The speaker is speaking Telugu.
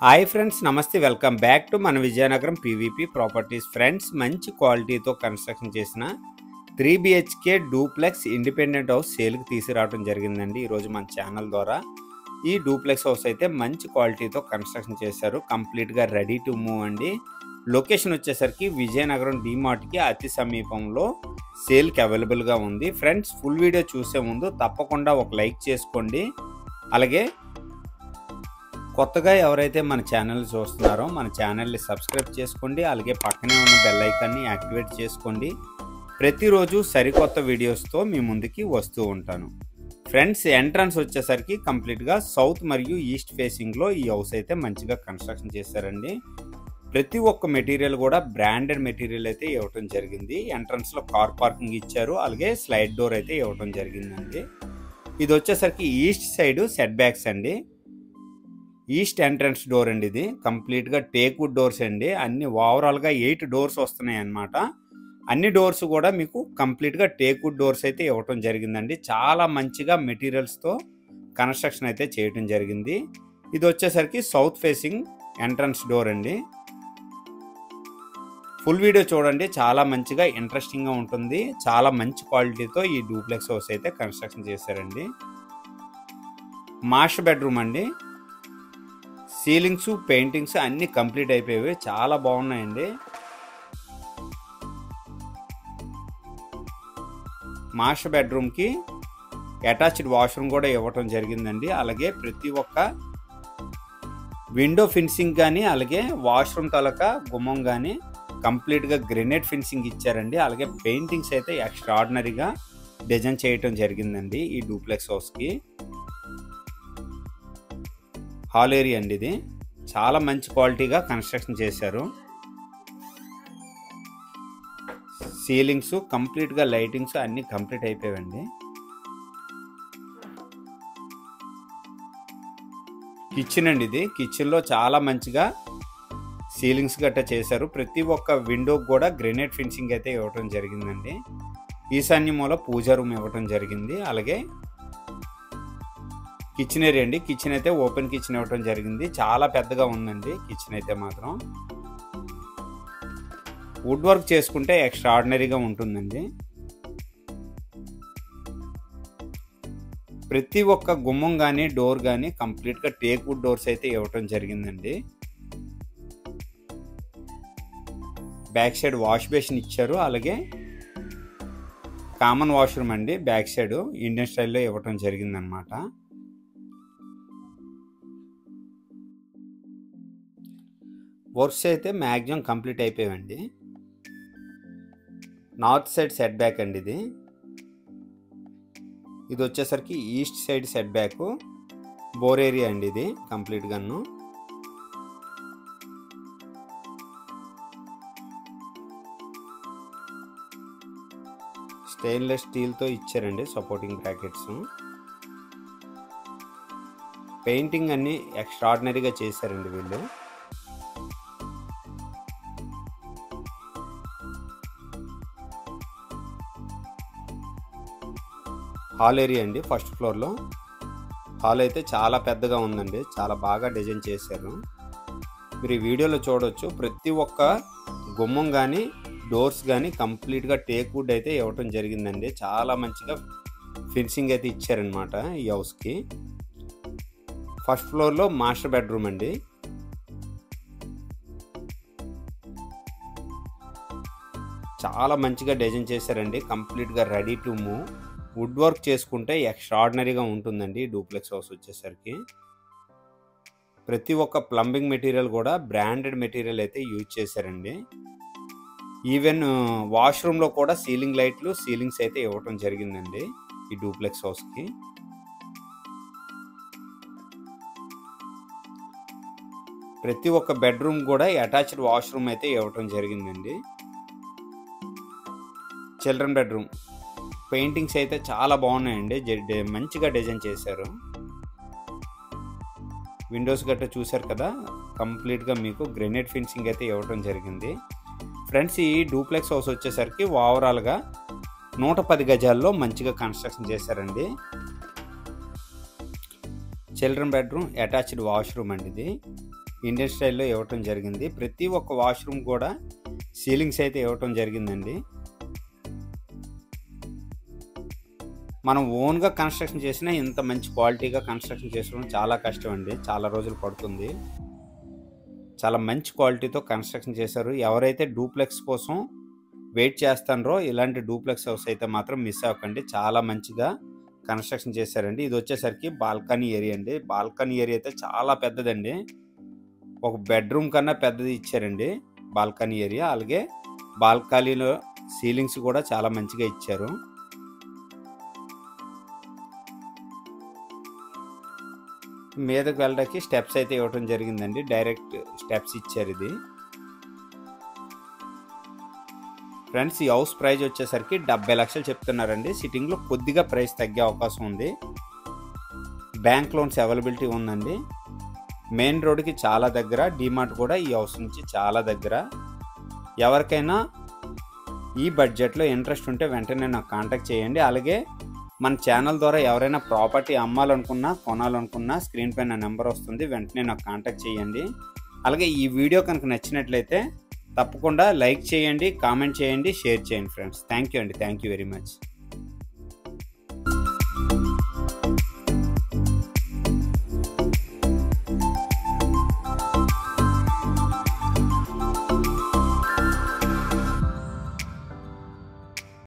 హాయ్ ఫ్రెండ్స్, నమస్తే. వెల్కమ్ బ్యాక్ టు మన విజయనగరం పీవీపీ ప్రాపర్టీస్. ఫ్రెండ్స్, మంచి క్వాలిటీతో కన్స్ట్రక్షన్ చేసిన 3 BHK డూప్లెక్స్ ఇండిపెండెంట్ హౌస్ సేల్కి తీసుకురావడం జరిగిందండి ఈరోజు మన ఛానల్ ద్వారా. ఈ డూప్లెక్స్ హౌస్ అయితే మంచి క్వాలిటీతో కన్స్ట్రక్షన్ చేశారు. కంప్లీట్గా రెడీ టు మూవ్ అండి. లొకేషన్ వచ్చేసరికి విజయనగరం డిమార్ట్కి అతి సమీపంలో సేల్కి అవైలబుల్గా ఉంది. ఫ్రెండ్స్, ఫుల్ వీడియో చూసే ముందు తప్పకుండా ఒక లైక్ చేసుకోండి. అలాగే కొత్తగా ఎవరైతే మన ఛానల్ చూస్తున్నారో మన ఛానల్ని సబ్స్క్రైబ్ చేసుకోండి. అలాగే పక్కనే ఉన్న బెల్ ఐకాన్ని యాక్టివేట్ చేసుకోండి. ప్రతిరోజు సరికొత్త వీడియోస్తో మీ ముందుకి వస్తూ ఉంటాను. ఫ్రెండ్స్, ఎంట్రన్స్ వచ్చేసరికి కంప్లీట్గా సౌత్ మరియు ఈస్ట్ ఫేసింగ్లో ఈ హౌస్ అయితే మంచిగా కన్స్ట్రక్షన్ చేశారండి. ప్రతి ఒక్క మెటీరియల్ కూడా బ్రాండెడ్ మెటీరియల్ అయితే ఇవ్వటం జరిగింది. ఎంట్రన్స్లో కార్ పార్కింగ్ ఇచ్చారు. అలాగే స్లైడ్ డోర్ అయితే ఇవ్వటం జరిగిందండి. ఇది వచ్చేసరికి ఈస్ట్ సైడ్ సెట్ బ్యాక్స్ అండి. ఈస్ట్ ఎంట్రన్స్ డోర్ అండి. ఇది కంప్లీట్గా టేక్వుడ్ డోర్స్ అండి. అన్ని ఓవరాల్గా 8 డోర్స్ వస్తున్నాయి అన్నమాట. అన్ని డోర్స్ కూడా మీకు కంప్లీట్గా టేక్వుడ్ డోర్స్ అయితే ఇవ్వటం జరిగిందండి. చాలా మంచిగా మెటీరియల్స్తో కన్స్ట్రక్షన్ అయితే చేయటం జరిగింది. ఇది వచ్చేసరికి సౌత్ ఫేసింగ్ ఎంట్రన్స్ డోర్ అండి. ఫుల్ వీడియో చూడండి, చాలా మంచిగా ఇంట్రెస్టింగ్గా ఉంటుంది. చాలా మంచి క్వాలిటీతో ఈ డూప్లెక్స్ హౌస్ అయితే కన్స్ట్రక్షన్ చేశారండి. మాస్టర్ బెడ్రూమ్ అండి. సీలింగ్స్, పెయింటింగ్స్ అన్నీ కంప్లీట్ అయిపోయాయి. చాలా బాగున్నాయండి. మాస్టర్ బెడ్రూమ్కి అటాచ్డ్ వాష్రూమ్ కూడా ఇవ్వటం జరిగిందండి. అలాగే ప్రతి ఒక్క విండో ఫినిషింగ్ కానీ అలాగే వాష్రూమ్ తాలూకా గుమ్మం కానీ కంప్లీట్గా గ్రెనేట్ ఫినిషింగ్ ఇచ్చారండి. అలాగే పెయింటింగ్స్ అయితే ఎక్స్ట్రాడినరీగా డిజైన్ చేయటం జరిగిందండి ఈ డూప్లెక్స్ హౌస్కి. హాల్ ఏరియా అండి. ఇది చాలా మంచి క్వాలిటీగా కన్స్ట్రక్షన్ చేశారు. సీలింగ్స్ కంప్లీట్గా లైటింగ్స్ అన్నీ కంప్లీట్ అయిపోయాయండి. కిచెన్ అండి. ఇది కిచెన్లో చాలా మంచిగా సీలింగ్స్ గట్టా చేశారు. ప్రతి ఒక్క విండోకి కూడా గ్రెనేట్ ఫినిషింగ్ అయితే ఇవ్వటం జరిగిందండి. ఈశాన్య మూల పూజా రూమ్ ఇవ్వటం జరిగింది. అలాగే కిచెన్ ఏరియా అండి. కిచెన్ అయితే ఓపెన్ కిచెన్ ఇవ్వటం జరిగింది. చాలా పెద్దగా ఉందండి కిచెన్ అయితే మాత్రం. వుడ్ వర్క్ చేసుకుంటే ఎక్స్ట్రాడినరీగా ఉంటుందండి. ప్రతి ఒక్క గుమ్మం కానీ డోర్ కానీ కంప్లీట్గా టేక్వుడ్ డోర్స్ అయితే ఇవ్వటం జరిగిందండి. బ్యాక్ సైడ్ వాష్ బేసిన్ ఇచ్చారు. అలాగే కామన్ వాష్రూమ్ అండి. బ్యాక్ సైడ్ ఇండియన్ స్టైల్లో ఇవ్వటం జరిగిందనమాట. వర్క్స్ అయితే మ్యాక్సిమం కంప్లీట్ అయిపోయాయండి. నార్త్ సైడ్ సెట్ బ్యాక్ అండి. ఇది వచ్చేసరికి east side set back bore area అండి. ఇది కంప్లీట్గాను స్టెయిన్లెస్ స్టీల్తో ఇచ్చారండి సపోర్టింగ్ బ్రాకెట్స్. పెయింటింగ్ అన్ని ఎక్స్ట్రాడినరీగా చేశారండి వీళ్ళు. హాల్ ఏరియా అండి. ఫస్ట్ ఫ్లోర్లో హాల్ అయితే చాలా పెద్దగా ఉందండి. చాలా బాగా డిజైన్ చేశారు. మీరు ఈ వీడియోలో చూడవచ్చు. ప్రతి ఒక్క గుమ్మం కానీ డోర్స్ కానీ కంప్లీట్గా టేక్వుడ్ అయితే ఇవ్వటం జరిగిందండి. చాలా మంచిగా ఫినిషింగ్ అయితే ఇచ్చారనమాట ఈ హౌస్కి. ఫస్ట్ ఫ్లోర్లో మాస్టర్ బెడ్రూమ్ అండి. చాలా మంచిగా డిజైన్ చేశారండి. కంప్లీట్గా ready to move. Wood work చేసుకుంటే ఎక్స్ట్రాడినరీగా ఉంటుందండి డూప్లెక్స్ హౌస్ వచ్చేసరికి. ప్రతి ఒక్క ప్లంబింగ్ మెటీరియల్ కూడా బ్రాండెడ్ మెటీరియల్ అయితే యూజ్ చేశారండి. ఈవెన్ వాష్రూమ్లో కూడా సీలింగ్ లైట్లు, సీలింగ్స్ అయితే ఇవ్వటం జరిగిందండి ఈ డూప్లెక్స్ హౌస్కి. ప్రతి ఒక్క బెడ్రూమ్ కూడా అటాచ్డ్ వాష్రూమ్ అయితే ఇవ్వటం జరిగిందండి. చిల్డ్రన్ బెడ్రూమ్ పెయింటింగ్స్ అయితే చాలా బాగున్నాయండి. మంచిగా డిజైన్ చేశారు. విండోస్ గట్రా చూశారు కదా, కంప్లీట్గా మీకు గ్రెనేట్ ఫినిషింగ్ అయితే ఇవ్వటం జరిగింది. ఫ్రెండ్స్, ఈ డూప్లెక్స్ హౌస్ వచ్చేసరికి ఓవరాల్గా 110 గజాల్లో మంచిగా కన్స్ట్రక్షన్ చేశారండి. చిల్డ్రన్ బెడ్రూమ్, అటాచ్డ్ వాష్రూమ్ అండి. ఇది ఇండియన్ స్టైల్లో ఇవ్వటం జరిగింది. ప్రతి ఒక్క వాష్రూమ్ కూడా సీలింగ్స్ అయితే ఇవ్వటం జరిగిందండి. మనం ఓన్గా కన్స్ట్రక్షన్ చేసినా ఇంత మంచి క్వాలిటీగా కన్స్ట్రక్షన్ చేసుకోవడం చాలా కష్టం అండి. చాలా రోజులు పడుతుంది. చాలా మంచి క్వాలిటీతో కన్స్ట్రక్షన్ చేశారు. ఎవరైతే డూప్లెక్స్ కోసం వెయిట్ చేస్తారో ఇలాంటి డూప్లెక్స్ హౌస్ అయితే మాత్రం మిస్ అవ్వకండి. చాలా మంచిగా కన్స్ట్రక్షన్ చేశారండి. ఇది వచ్చేసరికి బాల్కనీ ఏరియా అండి. బాల్కనీ ఏరియా అయితే చాలా పెద్దదండి. ఒక బెడ్రూమ్ కన్నా పెద్దది ఇచ్చారండి బాల్కనీ ఏరియా. అలాగే బాల్కనీలో సీలింగ్స్ కూడా చాలా మంచిగా ఇచ్చారు. మీదకి వెళ్ళడానికి స్టెప్స్ అయితే ఇవ్వడం జరిగిందండి. డైరెక్ట్ స్టెప్స్ ఇచ్చారు. ఇది ఫ్రెండ్స్ ఈ హౌస్ ప్రైస్ వచ్చేసరికి 70 లక్షలు చెప్తున్నారండి. సిట్టింగ్లో కొద్దిగా ప్రైస్ తగ్గే అవకాశం ఉంది. బ్యాంక్ లోన్స్ అవైలబిలిటీ ఉందండి. మెయిన్ రోడ్కి చాలా దగ్గర. డిమార్ట్ కూడా ఈ హౌస్ నుంచి చాలా దగ్గర. ఎవరికైనా ఈ బడ్జెట్లో ఇంట్రెస్ట్ ఉంటే వెంటనే నాకు కాంటాక్ట్ చేయండి. అలాగే మన ఛానల్ ద్వారా ఎవరైనా ప్రాపర్టీ అమ్మాలనుకున్నా కొనాలనుకున్నా స్క్రీన్ పైన నెంబర్ వస్తుంది, వెంటనే నాకు కాంటాక్ట్ చేయండి. అలాగే ఈ వీడియో కనుక నచ్చినట్లయితే తప్పకుండా లైక్ చేయండి, కామెంట్ చేయండి, షేర్ చేయండి ఫ్రెండ్స్. థ్యాంక్ యూ అండి. Thank you very much.